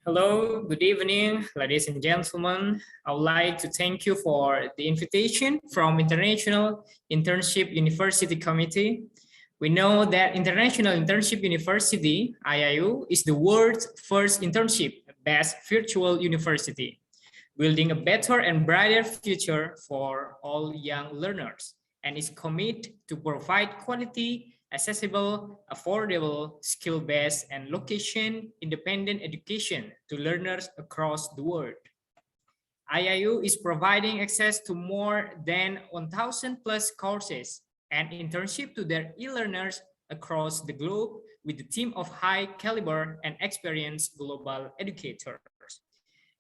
Hello, good evening, ladies and gentlemen. I would like to thank you for the invitation from International Internship University Committee. We know that International Internship University, IIU, is the world's first internship-based virtual university, building a better and brighter future for all young learners, and is committed to provide quality, accessible, affordable, skill-based, and location-independent education to learners across the world. IIU is providing access to more than 1,000 plus courses and internship to their e-learners across the globe with a team of high caliber and experienced global educators.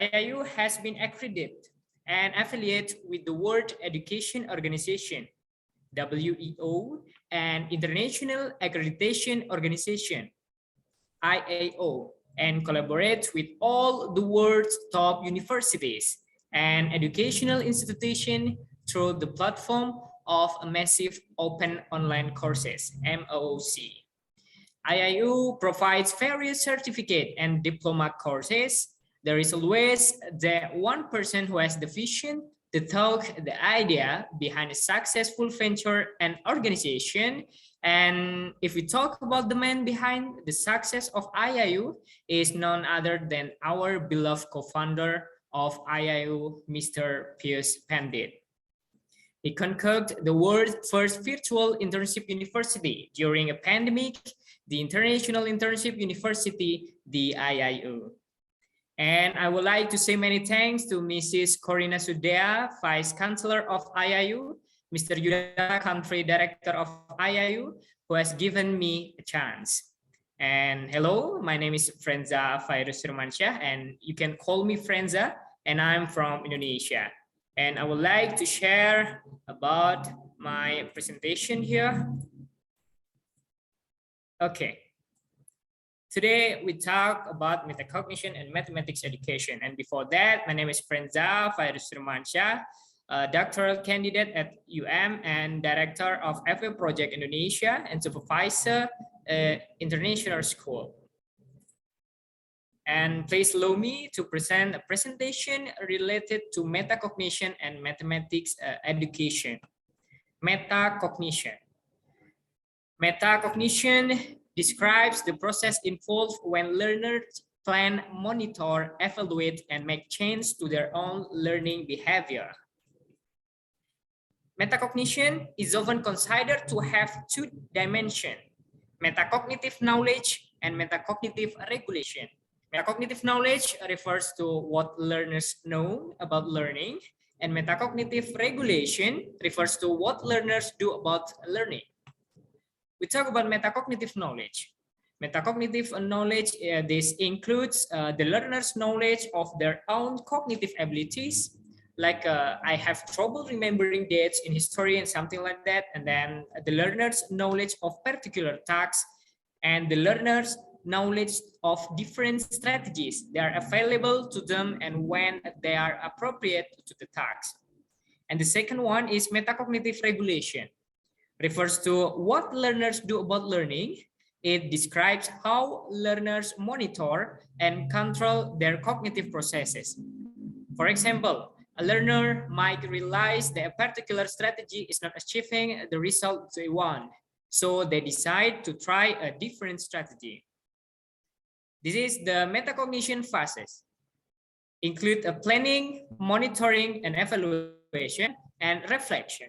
IIU has been accredited and affiliated with the World Education Organization, WEO, and International Accreditation Organization, IAO, and collaborates with all the world's top universities and educational institutions through the platform of a massive open online courses, MOOC. IIU provides various certificate and diploma courses. There is always the one person who has the vision, the talk, the idea behind a successful venture and organization. And if we talk about the man behind the success of IIU, is none other than our beloved co-founder of IIU, Mr. Pius Pandit. He conquered the world's first virtual internship university during a pandemic, the International Internship University, the IIU. And I would like to say many thanks to Mrs. Corina Sudea, Vice Chancellor of IIU, Mr. Yuda, Country Director of IIU, who has given me a chance. And hello, my name is Frenza Fairuz Firmansyah, and you can call me Frenza, and I'm from Indonesia. And I would like to share about my presentation here. Okay. Today, we talk about metacognition and mathematics education. And before that, my name is Frenza Fairuz Firmansyah, doctoral candidate at and director of FA Project Indonesia and supervisor international school. And please allow me to present a presentation related to metacognition and mathematics education. Metacognition. Metacognition describes the process involved when learners plan, monitor, evaluate, and make changes to their own learning behavior. Metacognition is often considered to have two dimensions, metacognitive knowledge and metacognitive regulation. Metacognitive knowledge refers to what learners know about learning, and metacognitive regulation refers to what learners do about learning. We talk about metacognitive knowledge. Metacognitive knowledge, this includes the learner's knowledge of their own cognitive abilities, like I have trouble remembering dates in history and something like that, and then the learner's knowledge of particular tasks, and the learner's knowledge of different strategies that are available to them and when they are appropriate to the tasks. And the second one is metacognitive regulation. Refers to what learners do about learning. It describes how learners monitor and control their cognitive processes. For example, a learner might realize that a particular strategy is not achieving the result they want, so they decide to try a different strategy. This is the metacognition phases. Include a planning, monitoring, and evaluation, and reflection.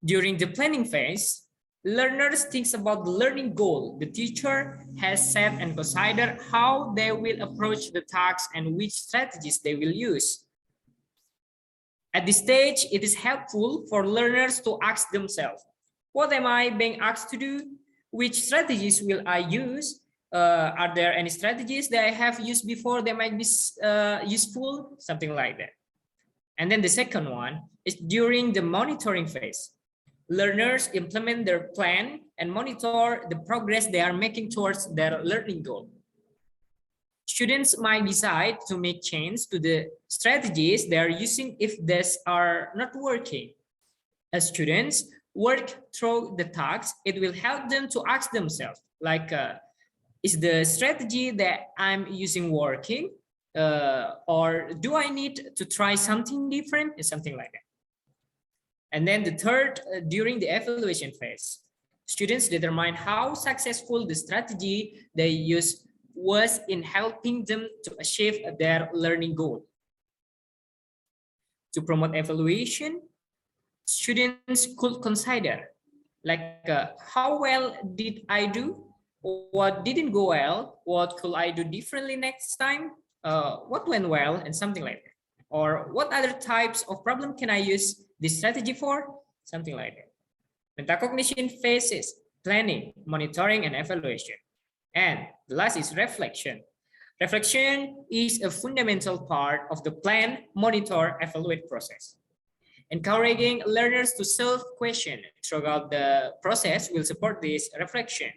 During the planning phase, learners think about the learning goal the teacher has set and consider how they will approach the tasks and which strategies they will use. At this stage, it is helpful for learners to ask themselves, what am I being asked to do? Which strategies will I use? Are there any strategies that I have used before that might be useful? Something like that. And then the second one is during the monitoring phase. Learners implement their plan and monitor the progress they are making towards their learning goal. Students might decide to make changes to the strategies they are using if these are not working. As students work through the tasks, it will help them to ask themselves, like, Is the strategy that I'm using working, or do I need to try something different? It's something like that. And then the third, during the evaluation phase, students determine how successful the strategy they use was in helping them to achieve their learning goal. To promote evaluation, students could consider like how well did I do? What didn't go well? What could I do differently next time? What went well, and something like that. Or what other types of problem can I use this strategy for? Something like that. Metacognition phases planning, monitoring, and evaluation. And the last is reflection. Reflection is a fundamental part of the plan, monitor, evaluate process. Encouraging learners to self-question throughout the process will support this reflection.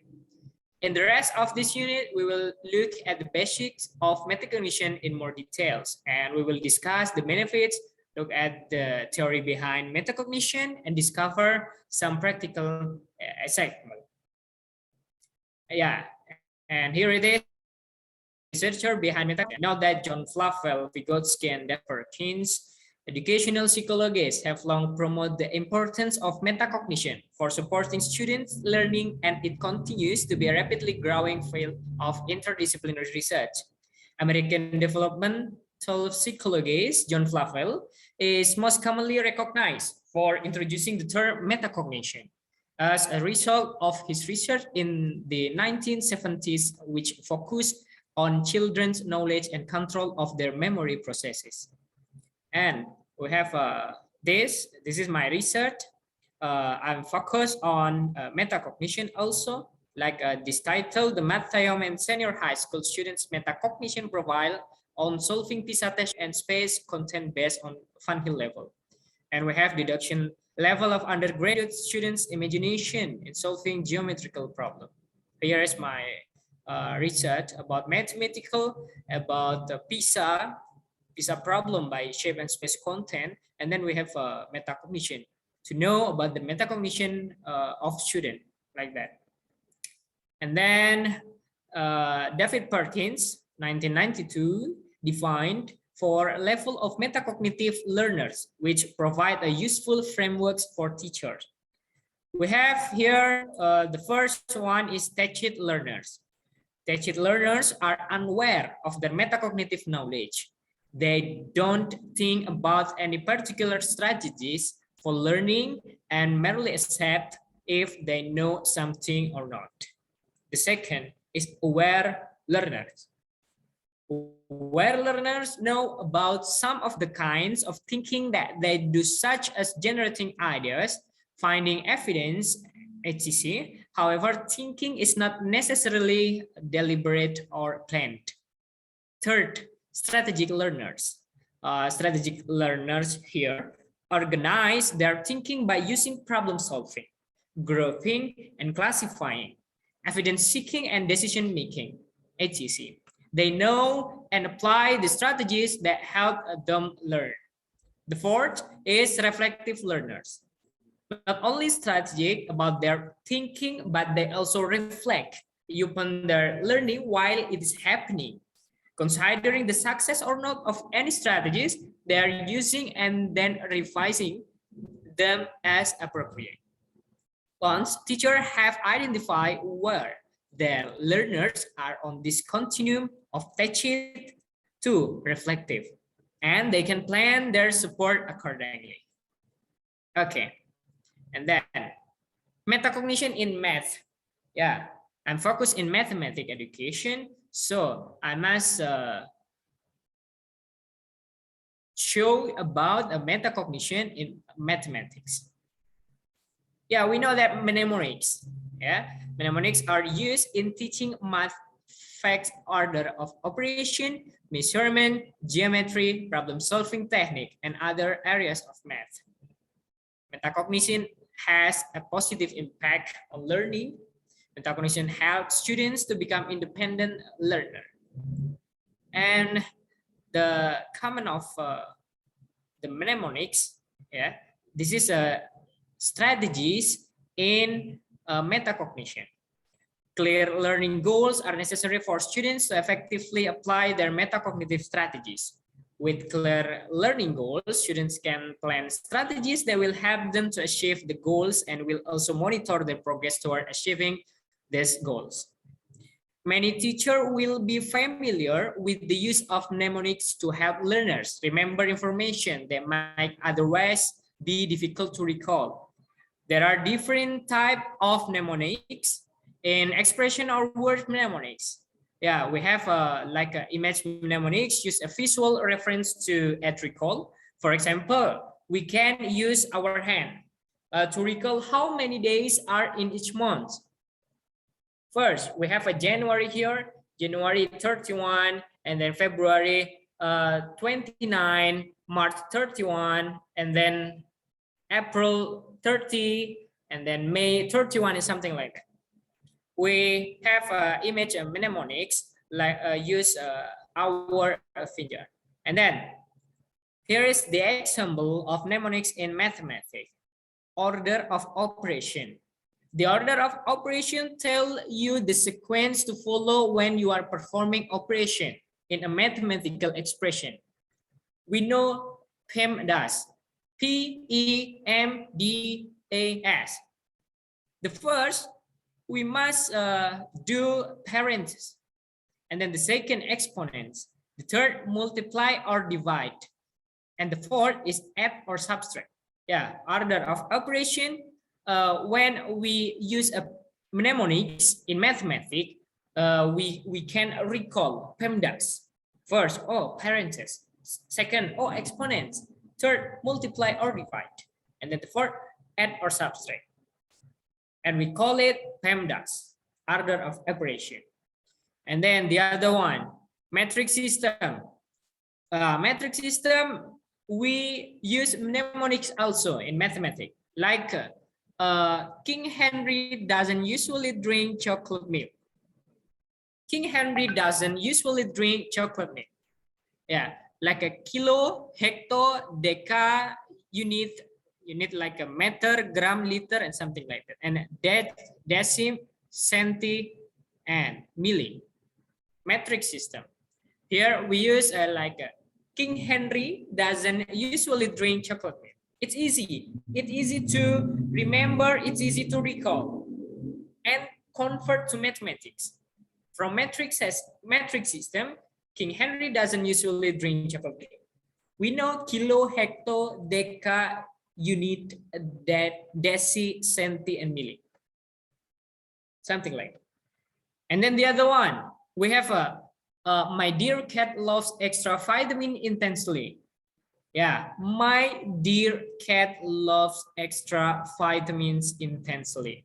In the rest of this unit, we will look at the basics of metacognition in more details, and we will discuss the benefits, look at the theory behind metacognition, and discover some practical examples. Yeah, and here it is. Researcher behind metacognition. Now that John Flavel, Vygotsky, and Perkins, educational psychologists have long promoted the importance of metacognition for supporting students' learning, and it continues to be a rapidly growing field of interdisciplinary research. American developmental psychologist John Flavel is most commonly recognized for introducing the term metacognition as a result of his research in the 1970s, which focused on children's knowledge and control of their memory processes. And we have this is my research. I'm focused on metacognition also, like this title, the Mathayom and Senior High School Students Metacognition Profile on Solving PISA Test and Space Content based on Funhill level. And we have deduction level of undergraduate students' imagination in solving geometrical problem. Here is my research about mathematical, about the PISA problem by shape and space content, and then we have metacognition to know about the metacognition of student, like that. And then David Perkins, 1992, defined for level of metacognitive learners, which provide a useful frameworks for teachers. We have here the first one is tacit learners. Tacit learners are unaware of their metacognitive knowledge. They don't think about any particular strategies for learning and merely accept if they know something or not. The second is aware learners. Aware learners know about some of the kinds of thinking that they do, such as generating ideas, finding evidence, etc. However, thinking is not necessarily deliberate or planned. Third, strategic learners. Strategic learners here organize their thinking by using problem solving, grouping and classifying, evidence seeking and decision making, etc. They know and apply the strategies that help them learn. The fourth is reflective learners. Not only strategic about their thinking, but they also reflect upon their learning while it is happening, considering the success or not of any strategies they are using and then revising them as appropriate. Once teachers have identified where their learners are on this continuum of tacit to reflective, and they can plan their support accordingly. Okay. And then metacognition in math. Yeah, I'm focused in mathematics education, so I must show about a metacognition in mathematics. Yeah, we know that mnemonics. Yeah, mnemonics are used in teaching math facts, order of operation, measurement, geometry, problem-solving technique, and other areas of math. Metacognition has a positive impact on learning. Metacognition helps students to become independent learner. And the common of the mnemonics, yeah, this is a strategies in metacognition. Clear learning goals are necessary for students to effectively apply their metacognitive strategies. With clear learning goals, students can plan strategies that will help them to achieve the goals and will also monitor their progress toward achieving these goals. Many teachers will be familiar with the use of mnemonics to help learners remember information that might otherwise be difficult to recall. There are different types of mnemonics in expression or word mnemonics. Yeah, we have like image mnemonics, use a visual reference to add recall. For example, we can use our hand to recall how many days are in each month. First, we have a January here, January 31, and then February 29, March 31, and then April 30, and then May 31 is something like that. We have image mnemonics like use our finger. And then here is the example of mnemonics in mathematics. Order of operation. The order of operation tells you the sequence to follow when you are performing operation in a mathematical expression. We know PEMDAS, PEMDAS. The first, we must do parentheses, and then the second exponents. The third, multiply or divide, and the fourth is add or subtract. Yeah, order of operation. When we use a mnemonics in mathematics, we can recall PEMDAS. First, parentheses. Second, exponents. Third, multiply or divide. And then the fourth, add or subtract. And we call it PEMDAS, order of operation. And then the other one, metric system. Metric system, we use mnemonics also in mathematics. Like King Henry doesn't usually drink chocolate milk. King Henry doesn't usually drink chocolate milk. Yeah, like a kilo, hecto, deca, unit like a meter, gram, liter, and something like that. And decim, centi, and milli. Metric system. Here we use like King Henry doesn't usually drink chocolate milk. It's easy. It's easy to remember. It's easy to recall and convert to mathematics. From metric system, King Henry doesn't usually drink chocolate milk. We know kilo, hecto, deca, unit, deci, centi, and milli. Something like that. And then the other one, we have my dear cat loves extra vitamin intensely. Yeah, my dear cat loves extra vitamins intensely.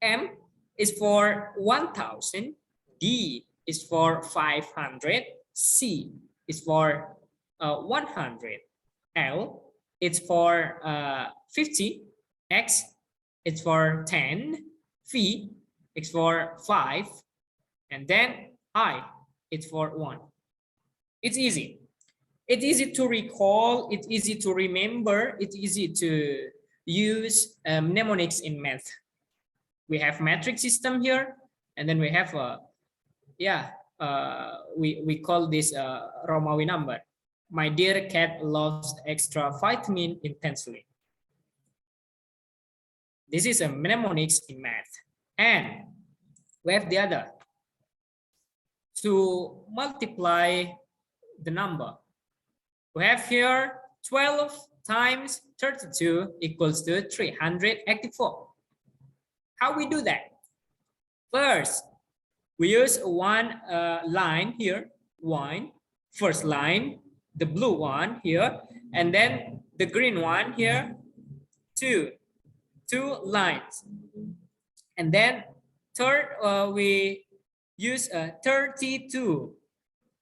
M is for 1000, D is for 500, C is for 100, L it's for 50, X it's for 10, V it's for 5, and then I it's for 1. It's easy. It's easy to recall, it's easy to remember, it's easy to use mnemonics in math. We have metric system here, and then we have we call this Romawi number. My dear cat loves extra vitamin intensely. This is a mnemonics in math. And we have the other. To multiply the number, we have here 12 times 32 equals to 384. How we do that? First, we use one line here, one, first line, the blue one here, and then the green one here, two lines. And then third, we use 32,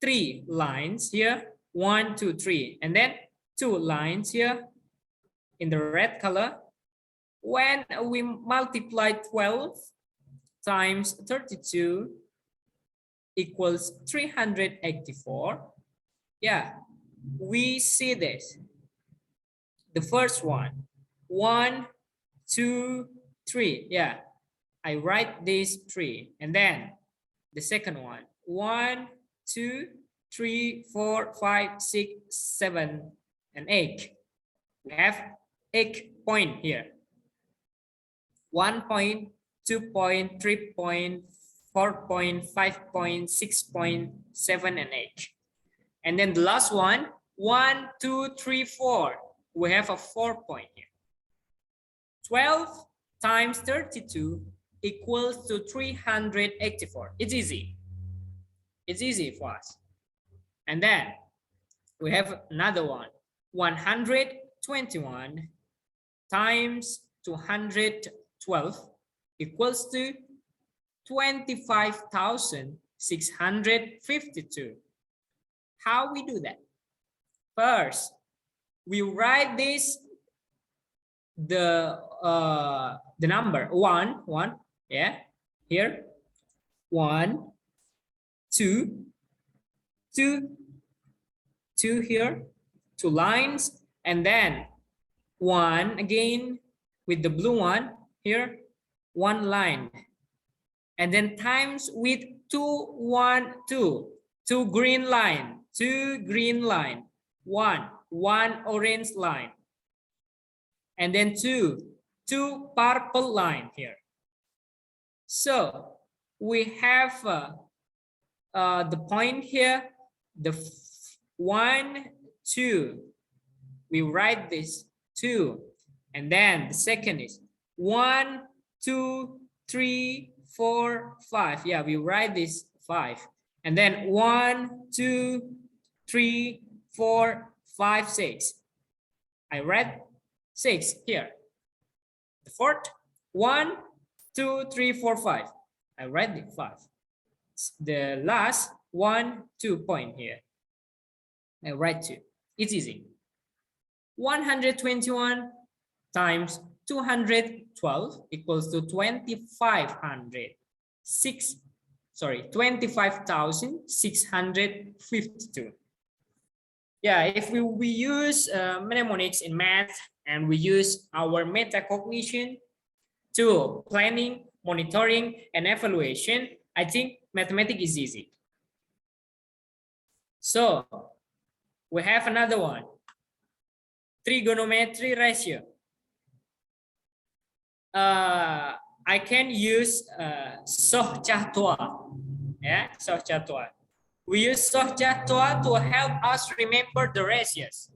3 lines here, 1, 2, 3, and then 2 lines here in the red color. When we multiply 12 times 32 equals 384, yeah, we see this. The first one, 1, 2, 3, yeah. I write these 3, and then the second one, 1, 2, 3, 4, 5, 6, 7, and 8. We have 8 point here. 1 point, 2 point, 3 point, 4 point, 5 point, 6 point, 7, and 8. And then the last one, 1, 2, 3, 4. We have a 4 point here. 12 times 32 equals to 384. It's easy. It's easy for us. And then we have another one. 121 times 212 equals to 25,652. How we do that? First, we write this the number 1, yeah, here 1, 2, 2 here, 2 lines, and then 1 again with the blue one here, 1 line, and then times with 2, 1, 2, 2 green line, 2 green line, 1 orange line, and then 2 purple line here. So we have the point here, the 1, 2. We write this 2, and then the second is 1, 2, 3, 4, 5. Yeah, we write this 5, and then 1, 2, 3, 4, 5, 6. I read 6 here. The fourth, 1, 2, 3, 4, 5. I read the 5. The last 1, 2 point here. I write 2. It's easy. 121 times 212 equals to 25,652. Yeah, if we use mnemonics in math and we use our metacognition to planning, monitoring, and evaluation, I think mathematics is easy. So we have another one, trigonometry ratio. I can use Soh Cah Tua. Yeah, Soh Cah Tua. We use Soh Cah Tua to help us remember the ratios.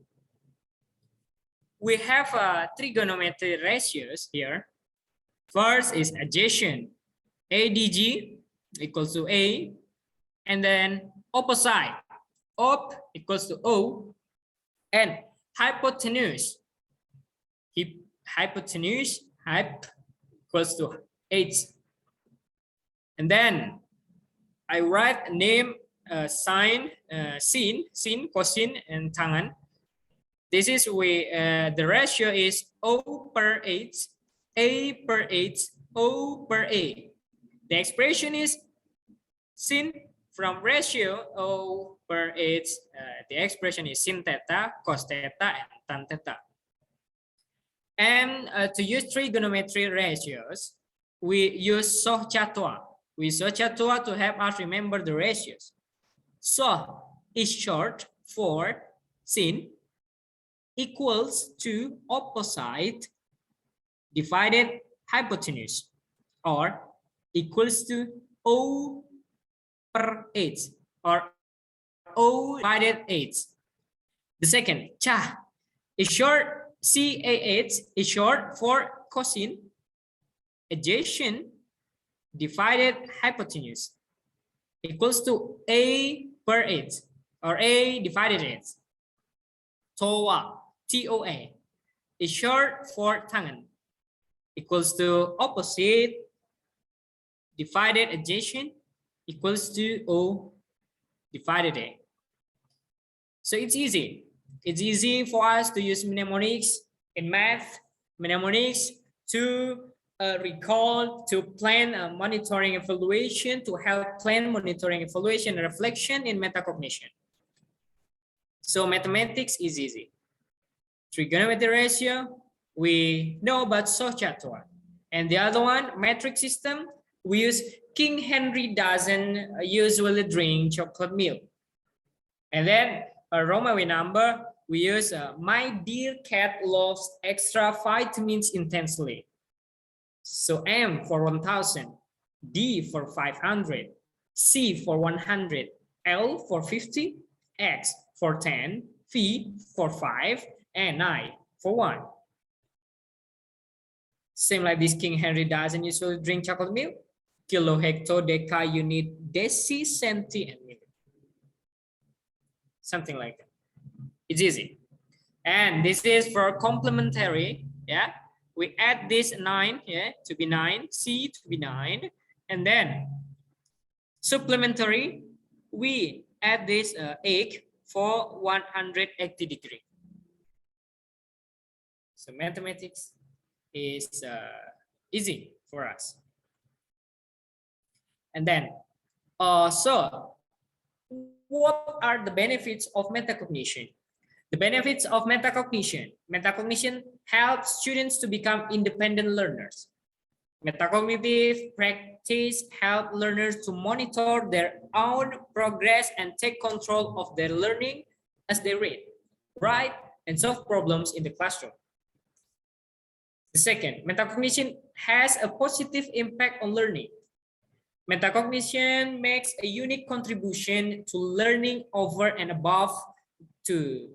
We have trigonometry ratios here. First is adjacent, ADG equals to A, and then opposite, op equals to O, and hypotenuse, hypotenuse, hyp equals to H. And then I write name, sign, sin, cosine, and tangan. This is the ratio is O per H, A per H, O per A. The expression is sin from ratio O per H. The expression is sin theta, cos theta, and tan theta. And to use trigonometry ratios, we use Soh Cah Tua. We use Soh Cah Tua to help us remember the ratios. So is short for sin equals to opposite divided hypotenuse, or equals to O per H, or O divided H. The second, Cah is short, CAH is short for cosine adjacent divided hypotenuse, equals to A per H, or A divided H. TOA, TOA is short for tangen, equals to opposite divided adjacent, equals to O divided A. So it's easy. It's easy for us to use mnemonics in math, mnemonics to recall, to plan monitoring evaluation, to help plan monitoring evaluation and reflection in metacognition. So mathematics is easy. Trigonometry ratio, we know about Soh Cah Tua. And the other one, metric system, we use King Henry doesn't usually drink chocolate milk. And then a Roman number, we use my dear cat loves extra vitamins intensely. So M for 1000, D for 500, C for 100, L for 50, X for 10, V for 5, and I for 1. Same like this, King Henry doesn't usually drink chocolate milk. Kilo, hecto, deca, unit, deci, centi, and milli. Something like that. It's easy. And this is for complementary. Yeah, we add this 9 here to be 9, C to be 9, and then supplementary, we add this 8 for 180 degree. So mathematics is easy for us. And then, so what are the benefits of metacognition? The benefits of metacognition. Metacognition helps students to become independent learners. Metacognitive practice helps learners to monitor their own progress and take control of their learning as they read, write, and solve problems in the classroom. The second, metacognition has a positive impact on learning. Metacognition makes a unique contribution to learning over and above to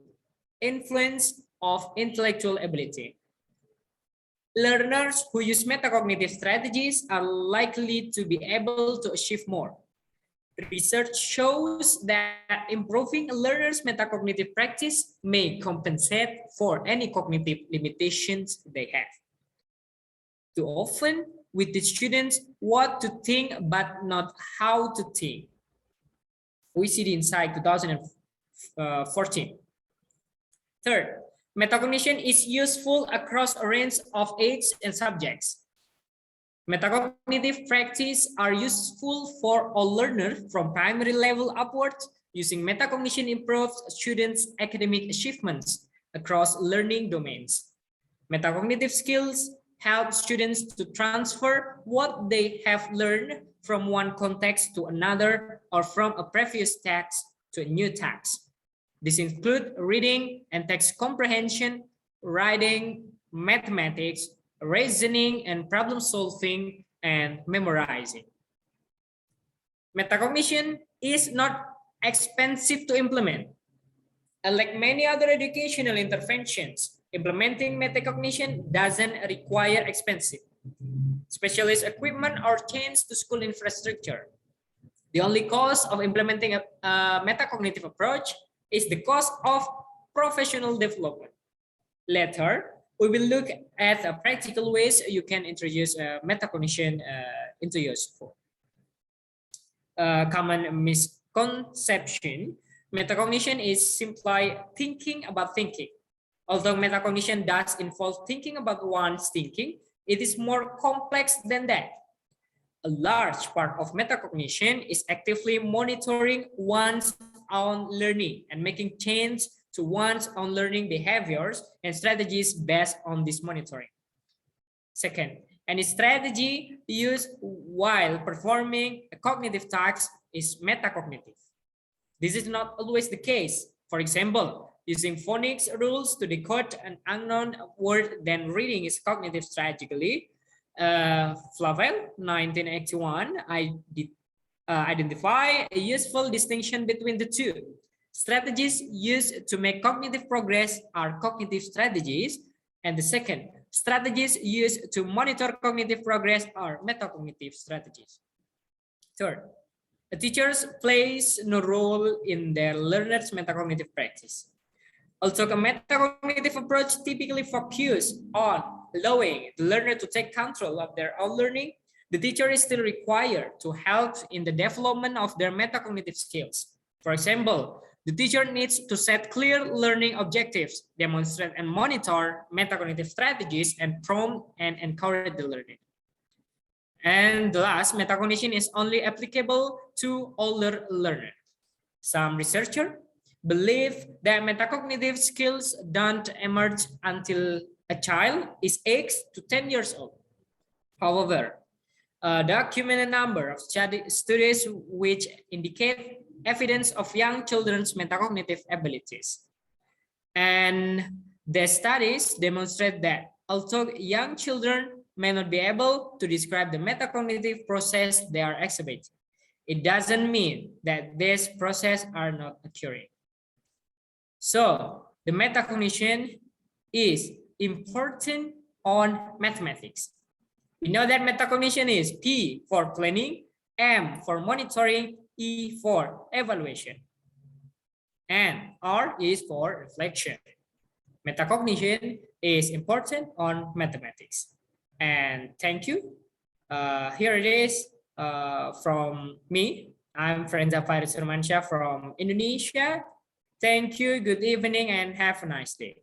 influence of intellectual ability. Learners who use metacognitive strategies are likely to be able to achieve more. Research shows that improving a learner's metacognitive practice may compensate for any cognitive limitations they have. Too often, we teach students what to think, but not how to think. OECD Insight 2014. Third, metacognition is useful across a range of ages and subjects. Metacognitive practice are useful for all learners from primary level upwards. Using metacognition improves students' academic achievements across learning domains. Metacognitive skills help students to transfer what they have learned from one context to another or from a previous text to a new text. This includes reading and text comprehension, writing, mathematics, reasoning and problem solving, and memorizing. Metacognition is not expensive to implement. Unlike many other educational interventions, implementing metacognition doesn't require expensive specialist equipment or change to school infrastructure. The only cost of implementing a metacognitive approach is the cost of professional development. Later, we will look at practical ways you can introduce metacognition into your school. Common misconception: metacognition is simply thinking about thinking. Although metacognition does involve thinking about one's thinking, it is more complex than that. A large part of metacognition is actively monitoring one's own learning and making change to one's own learning behaviors and strategies based on this monitoring. Second, any strategy used while performing a cognitive task is metacognitive. This is not always the case. For example, using phonics rules to decode an unknown word, then reading is cognitive strategically. Flavel, 1981, identify a useful distinction between the two. Strategies used to make cognitive progress are cognitive strategies, and the second, strategies used to monitor cognitive progress are metacognitive strategies. Third, a teacher plays no role in their learners' metacognitive practice. Although a metacognitive approach typically focuses on allowing the learner to take control of their own learning, the teacher is still required to help in the development of their metacognitive skills. For example, the teacher needs to set clear learning objectives, demonstrate and monitor metacognitive strategies, and prompt and encourage the learning. And the last, metacognition is only applicable to older learners. Some researchers believe that metacognitive skills don't emerge until a child is 8 to 10 years old. However, a documented number of studies which indicate evidence of young children's metacognitive abilities. And the studies demonstrate that although young children may not be able to describe the metacognitive process they are exhibiting, it doesn't mean that these processes are not occurring. So the metacognition is important on mathematics. We know that metacognition is P for planning, M for monitoring, E for evaluation, and R is for reflection. Metacognition is important on mathematics. And thank you. Here it is from me. I'm Frenza Fairuz Firmansyah from Indonesia. Thank you, good evening, and have a nice day.